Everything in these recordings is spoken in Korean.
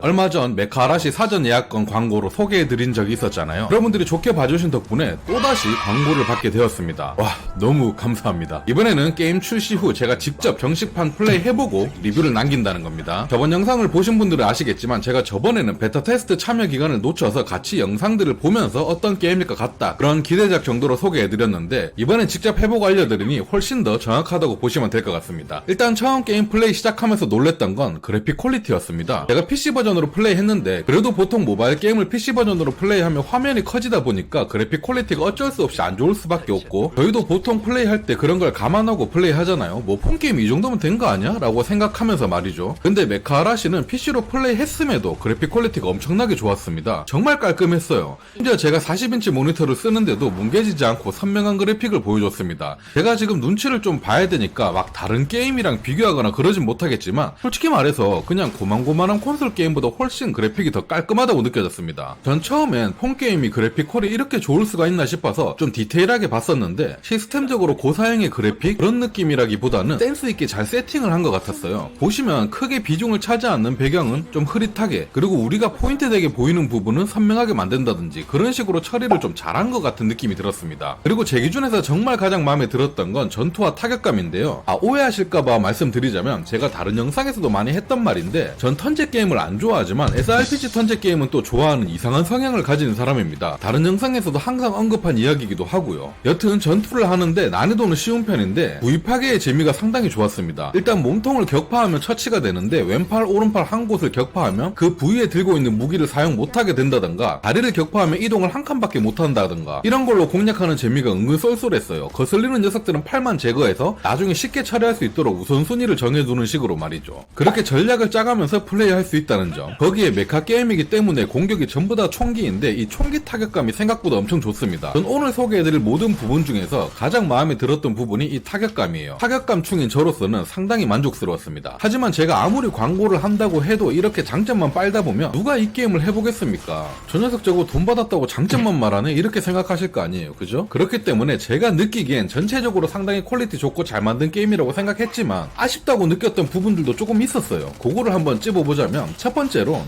얼마 전 메카아라시 사전 예약권 광고로 소개해드린 적이 있었잖아요. 여러분들이 좋게 봐주신 덕분에 또다시 광고를 받게 되었습니다. 와, 너무 감사합니다. 이번에는 게임 출시 후 제가 직접 정식판 플레이 해보고 리뷰를 남긴다는 겁니다. 저번 영상을 보신 분들은 아시겠지만 제가 저번에는 베타 테스트 참여 기간을 놓쳐서 같이 영상들을 보면서 어떤 게임일 것 같다 그런 기대작 정도로 소개해드렸는데, 이번엔 직접 해보고 알려드리니 훨씬 더 정확하다고 보시면 될 것 같습니다. 일단 처음 게임 플레이 시작하면서 놀랬던 건 그래픽 퀄리티였습니다. 제가 PC 버전으로 플레이했는데 그래도 보통 모바일 게임을 PC 버전으로 플레이하면 화면이 커지다 보니까 그래픽 퀄리티가 어쩔 수 없이 안 좋을 수밖에 없고, 저희도 보통 플레이할 때 그런 걸 감안하고 플레이하잖아요. 뭐 폰게임 이 정도면 된 거 아니야? 라고 생각하면서 말이죠. 근데 메카아라시는 PC로 플레이했음에도 그래픽 퀄리티가 엄청나게 좋았습니다. 정말 깔끔했어요. 심지어 제가 40인치 모니터를 쓰는데도 뭉개지지 않고 선명한 그래픽을 보여줬습니다. 제가 지금 눈치를 좀 봐야 되니까 막 다른 게임이랑 비교하거나 그러진 못하겠지만, 솔직히 말해서 그냥 고만고만한 콘솔 게임보다 훨씬 그래픽이 더 깔끔하다고 느껴졌습니다. 전 처음엔 폰게임이 그래픽 퀄이 이렇게 좋을 수가 있나 싶어서 좀 디테일하게 봤었는데, 시스템적으로 고사양의 그래픽 그런 느낌이라기보다는 센스있게 잘 세팅을 한 것 같았어요. 보시면 크게 비중을 차지 않는 배경은 좀 흐릿하게, 그리고 우리가 포인트 되게 보이는 부분은 선명하게 만든다든지 그런 식으로 처리를 좀 잘한 것 같은 느낌이 들었습니다. 그리고 제 기준에서 정말 가장 마음에 들었던 건 전투와 타격감인데요. 오해하실까봐 말씀드리자면, 제가 다른 영상에서도 많이 했던 말인데, 전 턴제 게임을 안 좋아하지만 SRPG 턴제 게임은 또 좋아하는 이상한 성향을 가진 사람입니다. 다른 영상에서도 항상 언급한 이야기이기도 하고요. 여튼 전투를 하는데 난이도는 쉬운 편인데 구입하기의 재미가 상당히 좋았습니다. 일단 몸통을 격파하면 처치가 되는데, 왼팔 오른팔 한 곳을 격파하면 그 부위에 들고 있는 무기를 사용 못하게 된다던가, 다리를 격파하면 이동을 한 칸밖에 못한다던가, 이런 걸로 공략하는 재미가 은근 쏠쏠했어요. 거슬리는 녀석들은 팔만 제거해서 나중에 쉽게 처리할 수 있도록 우선순위를 정해두는 식으로 말이죠. 그렇게 전략을 짜가면서 플레이할 수 있다는 점, 거기에 메카 게임이기 때문에 공격이 전부 다 총기인데 이 총기 타격감이 생각보다 엄청 좋습니다. 전 오늘 소개해드릴 모든 부분 중에서 가장 마음에 들었던 부분이 이 타격감이에요. 타격감 충인 저로서는 상당히 만족스러웠습니다. 하지만 제가 아무리 광고를 한다고 해도 이렇게 장점만 빨다 보면 누가 이 게임을 해보겠습니까? 저 녀석 저거 돈 받았다고 장점만 말하네? 이렇게 생각하실 거 아니에요, 그죠? 그렇기 때문에 제가 느끼기엔 전체적으로 상당히 퀄리티 좋고 잘 만든 게임이라고 생각했지만 아쉽다고 느꼈던 부분들도 조금 있었어요. 그거를 한번 찝어보자면, 첫 번째로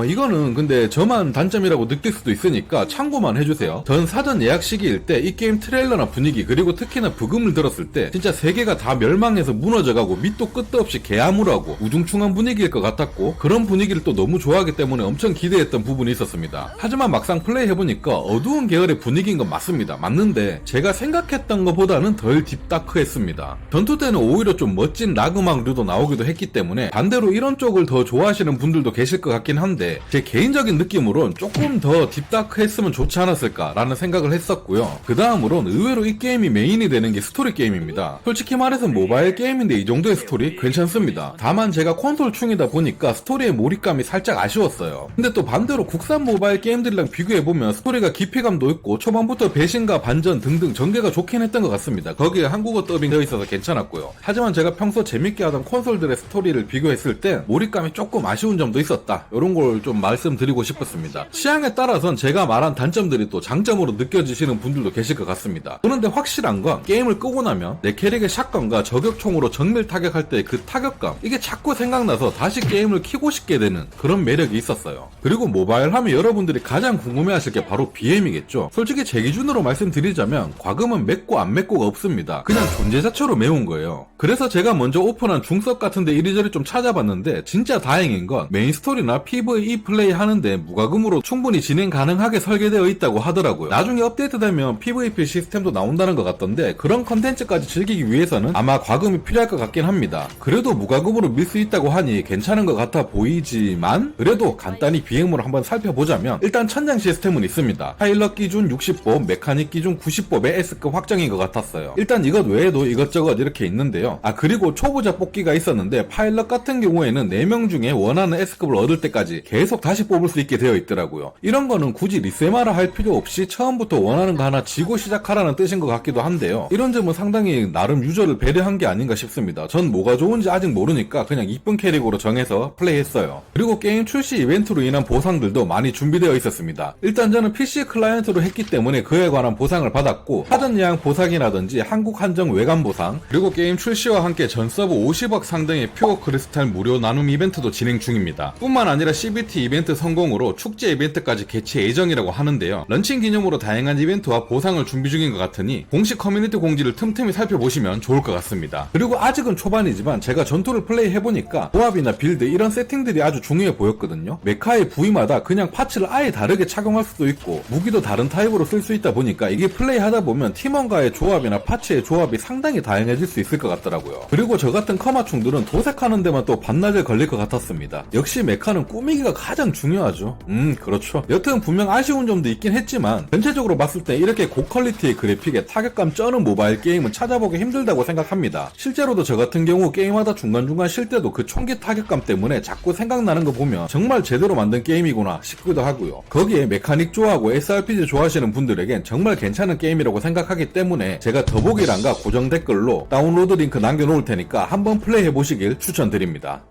이거는 근데 저만 단점이라고 느낄 수도 있으니까 참고만 해주세요. 전 사전 예약 시기일 때 이 게임 트레일러나 분위기, 그리고 특히나 부금을 들었을 때 진짜 세계가 다 멸망해서 무너져가고 밑도 끝도 없이 개암울하고 우중충한 분위기일 것 같았고, 그런 분위기를 또 너무 좋아하기 때문에 엄청 기대했던 부분이 있었습니다. 하지만 막상 플레이해보니까 어두운 계열의 분위기인 건 맞습니다. 맞는데 제가 생각했던 것보다는 덜 딥다크했습니다. 전투 때는 오히려 좀 멋진 락 음악류도 나오기도 했기 때문에 반대로 이런 쪽을 더 좋아하시는 분들도 계실 것 같긴 한데, 제 개인적인 느낌으론 조금 더 딥다크했으면 좋지 않았을까라는 생각을 했었고요. 그 다음으론 의외로 이 게임이 메인이 되는 게 스토리 게임입니다. 솔직히 말해서 모바일 게임인데 이 정도의 스토리 괜찮습니다. 다만 제가 콘솔 충이다 보니까 스토리의 몰입감이 살짝 아쉬웠어요. 근데 또 반대로 국산 모바일 게임들이랑 비교해보면 스토리가 깊이감도 있고 초반부터 배신과 반전 등등 전개가 좋긴 했던 것 같습니다. 거기에 한국어 더빙 되어 있어서 괜찮았고요. 하지만 제가 평소 재밌게 하던 콘솔들의 스토리를 비교했을 때 몰입감이 조금 아쉬운 점도 있었다, 이런 걸 좀 말씀드리고 싶었습니다. 취향에 따라선 제가 말한 단점들이 또 장점으로 느껴지시는 분들도 계실 것 같습니다. 그런데 확실한 건 게임을 끄고 나면 내 캐릭의 샷건과 저격총으로 정밀 타격할 때 그 타격감, 이게 자꾸 생각나서 다시 게임을 키고 싶게 되는 그런 매력이 있었어요. 그리고 모바일 하면 여러분들이 가장 궁금해하실 게 바로 BM이겠죠. 솔직히 제 기준으로 말씀드리자면 과금은 맵고 안 맵고가 없습니다. 그냥 존재 자체로 매운 거예요. 그래서 제가 먼저 오픈한 중석 같은데 이리저리 좀 찾아봤는데, 진짜 다행인 건 메인 스토리나 PVE 플레이 하는데 무과금으로 충분히 진행 가능하게 설계되어 있다고 하더라고요. 나중에 업데이트되면 PVP 시스템도 나온다는 것 같던데, 그런 컨텐츠까지 즐기기 위해서는 아마 과금이 필요할 것 같긴 합니다. 그래도 무과금으로 밀 수 있다고 하니 괜찮은 것 같아 보이지만, 그래도 간단히 BM으로 한번 살펴보자면, 일단 천장 시스템은 있습니다. 파일럿 기준 60법, 메카닉 기준 90법의 S급 확정인 것 같았어요. 일단 이것 외에도 이것저것 이렇게 있는데요. 그리고 초보자 뽑기가 있었는데, 파일럿 같은 경우에는 4명 중에 원하는 S급을 얻을 때까지 계속 다시 뽑을 수 있게 되어 있더라고요. 이런 거는 굳이 리세마라 할 필요 없이 처음부터 원하는 거 하나 지고 시작하라는 뜻인 것 같기도 한데요. 이런 점은 상당히 나름 유저를 배려한 게 아닌가 싶습니다. 전 뭐가 좋은지 아직 모르니까 그냥 이쁜 캐릭으로 정해서 플레이했어요. 그리고 게임 출시 이벤트로 인한 보상들도 많이 준비되어 있었습니다. 일단 저는 PC 클라이언트로 했기 때문에 그에 관한 보상을 받았고, 사전 예약 보상이라든지 한국 한정 외관 보상, 그리고 게임 출시와 함께 전 서버 50억 상당의 퓨어 크리스탈 무료 나눔 이벤트도 진행 중입니다. 있습니다. 뿐만 아니라 CBT 이벤트 성공으로 축제 이벤트까지 개최 예정이라고 하는데요. 런칭 기념으로 다양한 이벤트와 보상을 준비 중인 것 같으니 공식 커뮤니티 공지를 틈틈이 살펴보시면 좋을 것 같습니다. 그리고 아직은 초반이지만 제가 전투를 플레이해보니까 조합이나 빌드 이런 세팅들이 아주 중요해 보였거든요. 메카의 부위마다 그냥 파츠를 아예 다르게 착용할 수도 있고 무기도 다른 타입으로 쓸 수 있다 보니까 이게 플레이하다 보면 팀원과의 조합이나 파츠의 조합이 상당히 다양해질 수 있을 것 같더라고요. 그리고 저 같은 커마충들은 도색하는 데만 또 반나절 걸릴 것 같았습니다. 역시 메카는 꾸미기가 가장 중요하죠. 그렇죠. 여튼 분명 아쉬운 점도 있긴 했지만 전체적으로 봤을 때 이렇게 고퀄리티의 그래픽에 타격감 쩌는 모바일 게임은 찾아보기 힘들다고 생각합니다. 실제로도 저 같은 경우 게임하다 중간중간 쉴 때도 그 총기 타격감 때문에 자꾸 생각나는 거 보면 정말 제대로 만든 게임이구나 싶기도 하고요. 거기에 메카닉 좋아하고 SRPG 좋아하시는 분들에겐 정말 괜찮은 게임이라고 생각하기 때문에 제가 더보기란과 고정 댓글로 다운로드 링크 남겨놓을 테니까 한번 플레이해보시길 추천드립니다.